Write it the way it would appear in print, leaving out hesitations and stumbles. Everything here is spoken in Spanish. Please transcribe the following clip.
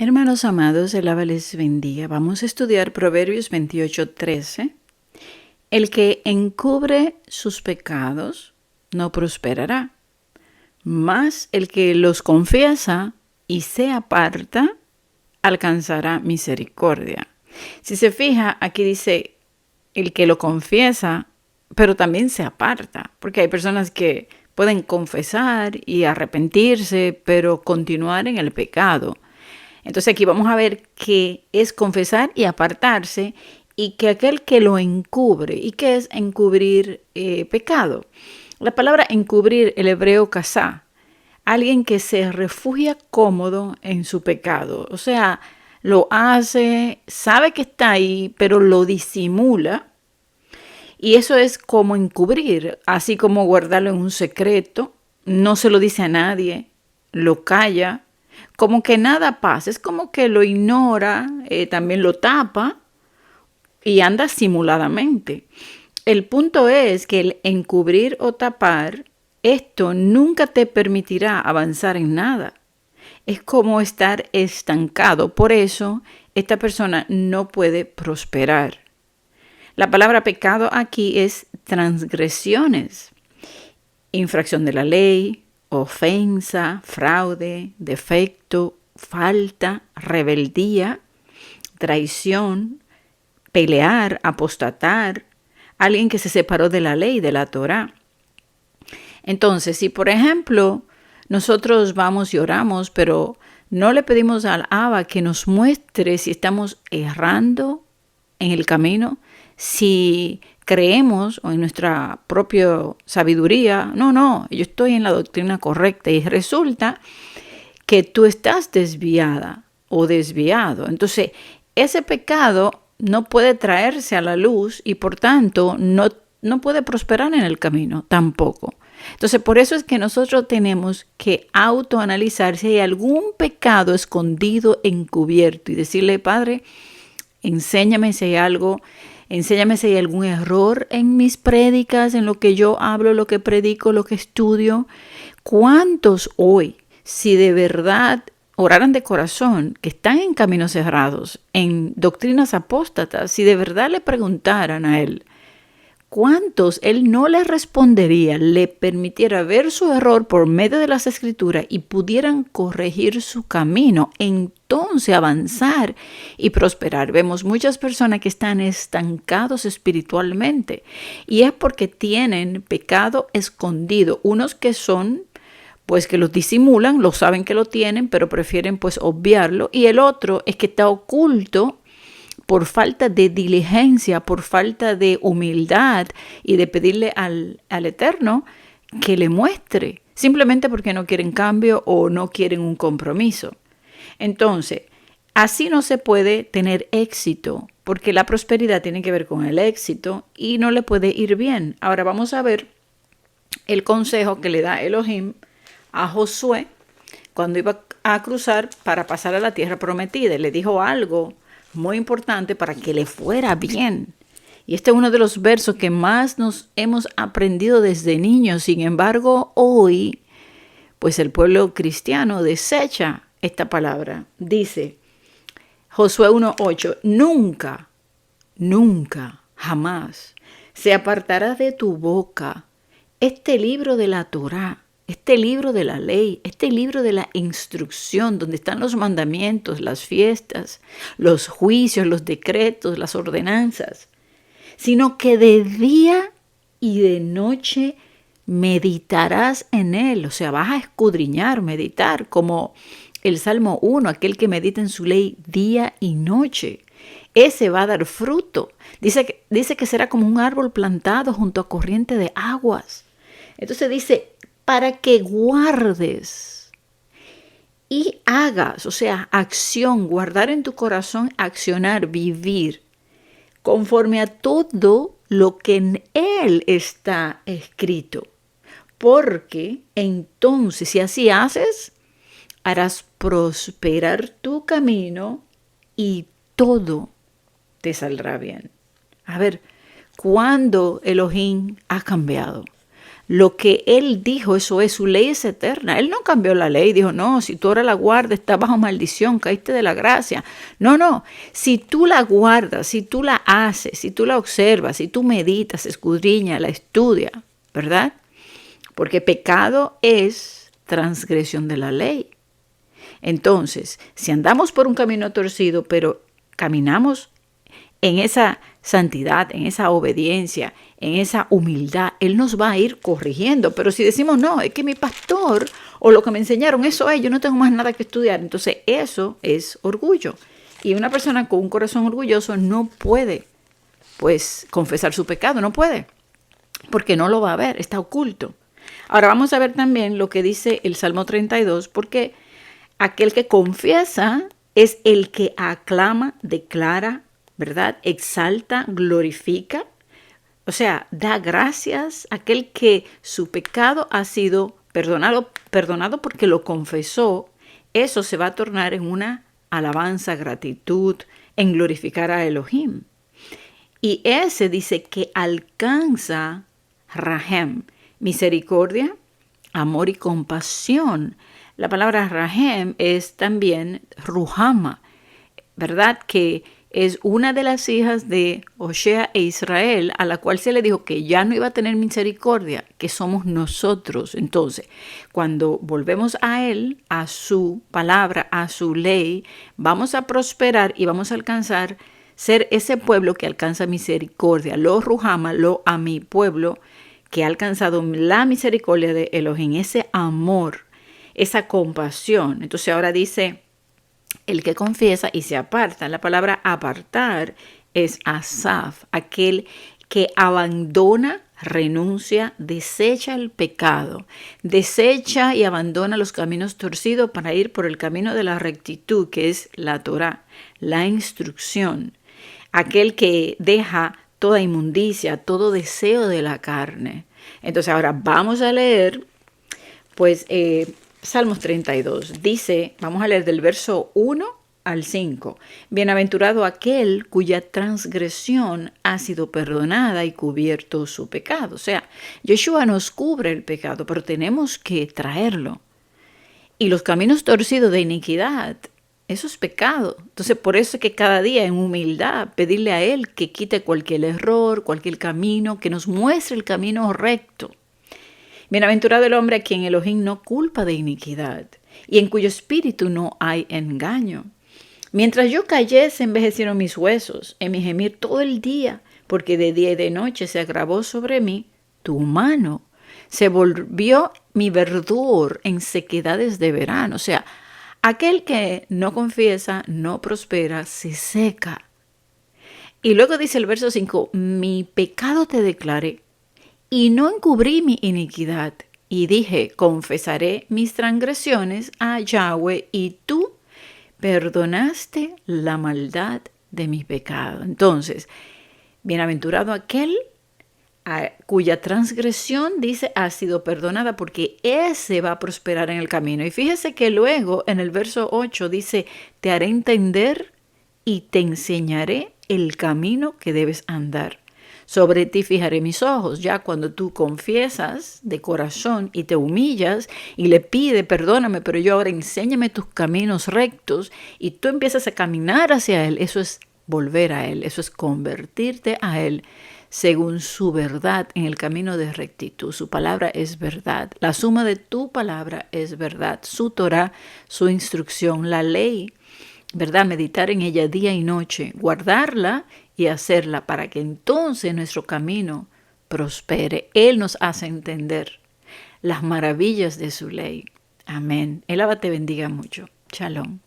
Hermanos amados, el Abba les bendiga. Vamos a estudiar Proverbios 28:13. El que encubre sus pecados no prosperará, mas el que los confiesa y se aparta alcanzará misericordia. Si se fija, aquí dice el que lo confiesa, pero también se aparta, porque hay personas que pueden confesar y arrepentirse, pero continuar en el pecado. Entonces aquí vamos a ver qué es confesar y apartarse, y que aquel que lo encubre. ¿Y qué es encubrir pecado? La palabra encubrir, el hebreo kasá, alguien que se refugia cómodo en su pecado. O sea, lo hace, sabe que está ahí, pero lo disimula. Y eso es como encubrir, así como guardarlo en un secreto, no se lo dice a nadie, lo calla, como que nada pasa, es como que lo ignora, también lo tapa y anda simuladamente. El punto es que el encubrir o tapar, esto nunca te permitirá avanzar en nada. Es como estar estancado, por eso esta persona no puede prosperar. La palabra pecado aquí es transgresiones, infracción de la ley, ofensa, fraude, defecto, falta, rebeldía, traición, pelear, apostatar, alguien que se separó de la ley, de la Torá. Entonces, si por ejemplo nosotros vamos y oramos, pero no le pedimos al Abba que nos muestre si estamos errando en el camino, si creemos o en nuestra propia sabiduría, no, yo estoy en la doctrina correcta, y resulta que tú estás desviada o desviado. Entonces, ese pecado no puede traerse a la luz y por tanto no puede prosperar en el camino tampoco. Entonces, por eso es que nosotros tenemos que autoanalizar si hay algún pecado escondido, encubierto, y decirle: Padre, enséñame si hay algo, enséñame si hay algún error en mis prédicas, en lo que yo hablo, lo que predico, lo que estudio. ¿Cuántos hoy, si de verdad oraran de corazón, que están en caminos cerrados, en doctrinas apóstatas, si de verdad le preguntaran a él, cuántos él no les respondería, le permitiera ver su error por medio de las Escrituras y pudieran corregir su camino, entonces avanzar y prosperar? Vemos muchas personas que están estancados espiritualmente, y es porque tienen pecado escondido. Unos que son, pues, que los disimulan, lo saben que lo tienen, pero prefieren pues obviarlo, y el otro es que está oculto por falta de diligencia, por falta de humildad y de pedirle al Eterno que le muestre, simplemente porque no quieren cambio o no quieren un compromiso. Entonces, así no se puede tener éxito, porque la prosperidad tiene que ver con el éxito y no le puede ir bien. Ahora vamos a ver el consejo que le da Elohim a Josué cuando iba a cruzar para pasar a la tierra prometida. Le dijo algo muy importante para que le fuera bien. Y este es uno de los versos que más nos hemos aprendido desde niños. Sin embargo, hoy, pues el pueblo cristiano desecha esta palabra. Dice Josué 1:8, nunca, jamás se apartará de tu boca este libro de la Torá, este libro de la ley, este libro de la instrucción, donde están los mandamientos, las fiestas, los juicios, los decretos, las ordenanzas, sino que de día y de noche meditarás en él. O sea, vas a escudriñar, meditar, como el Salmo 1, aquel que medita en su ley día y noche. Ese va a dar fruto. Dice que será como un árbol plantado junto a corriente de aguas. Entonces dice, para que guardes y hagas, o sea, acción, guardar en tu corazón, accionar, vivir, conforme a todo lo que en él está escrito. Porque entonces, si así haces, harás prosperar tu camino y todo te saldrá bien. A ver, ¿cuándo Elohim ha cambiado? lo que Él dijo, eso es, su ley es eterna. Él no cambió la ley, dijo, no, si tú ahora la guardas, estás bajo maldición, caíste de la gracia. No, no, si tú la guardas, si tú la haces, si tú la observas, si tú meditas, escudriñas, la estudias, ¿verdad? Porque pecado es transgresión de la ley. Entonces, si andamos por un camino torcido, pero caminamos en esa santidad, en esa obediencia, en esa humildad, Él nos va a ir corrigiendo. Pero si decimos, no, es que mi pastor o lo que me enseñaron, eso es, yo no tengo más nada que estudiar. Entonces eso es orgullo. Y una persona con un corazón orgulloso no puede, pues, confesar su pecado, no puede, porque no lo va a ver, está oculto. Ahora vamos a ver también lo que dice el Salmo 32, porque aquel que confiesa es el que aclama, declara, ¿verdad? Exalta, glorifica, o sea, da gracias a aquel que su pecado ha sido perdonado porque lo confesó. Eso se va a tornar en una alabanza, gratitud, en glorificar a Elohim. Y ese dice que alcanza Rahem, misericordia, amor y compasión. La palabra Rahem es también Ruhama, ¿verdad? Que es una de las hijas de Osea e Israel, a la cual se le dijo que ya no iba a tener misericordia, que somos nosotros. Entonces, cuando volvemos a Él, a su palabra, a su ley, vamos a prosperar y vamos a alcanzar ser ese pueblo que alcanza misericordia. Lo Ruhama, lo a mi pueblo, que ha alcanzado la misericordia de Elohim, ese amor, esa compasión. Entonces ahora dice, el que confiesa y se aparta. La palabra apartar es asaf, aquel que abandona, renuncia, desecha el pecado, desecha y abandona los caminos torcidos para ir por el camino de la rectitud, que es la Torá, la instrucción. Aquel que deja toda inmundicia, todo deseo de la carne. Entonces ahora vamos a leer, pues, Salmos 32. Dice, vamos a leer del verso 1 al 5. Bienaventurado aquel cuya transgresión ha sido perdonada y cubierto su pecado. O sea, Yeshua nos cubre el pecado, pero tenemos que traerlo. Y los caminos torcidos de iniquidad, eso es pecado. Entonces, por eso es que cada día en humildad pedirle a Él que quite cualquier error, cualquier camino, que nos muestre el camino recto. Bienaventurado el hombre a quien Elohim no culpa de iniquidad y en cuyo espíritu no hay engaño. Mientras yo callé, se envejecieron mis huesos en mi gemir todo el día, porque de día y de noche se agravó sobre mí tu mano. Se volvió mi verdor en sequedades de verano. O sea, aquel que no confiesa, no prospera, se seca. Y luego dice el verso 5, mi pecado te declaré y no encubrí mi iniquidad. Y dije, confesaré mis transgresiones a Yahweh y tú perdonaste la maldad de mi pecado. Entonces, bienaventurado aquel cuya transgresión, dice, ha sido perdonada, porque ese va a prosperar en el camino. Y fíjese que luego en el verso 8 dice, te haré entender y te enseñaré el camino que debes andar. Sobre ti fijaré mis ojos. Ya cuando tú confiesas de corazón y te humillas y le pides, perdóname, pero yo ahora enséñame tus caminos rectos, y tú empiezas a caminar hacia Él, eso es volver a Él, eso es convertirte a Él según su verdad en el camino de rectitud. Su palabra es verdad. La suma de tu palabra es verdad. Su Torah, su instrucción, la ley, ¿verdad? Meditar en ella día y noche, guardarla y hacerla para que entonces nuestro camino prospere. Él nos hace entender las maravillas de su ley. Amén. El Abba te bendiga mucho. Shalom.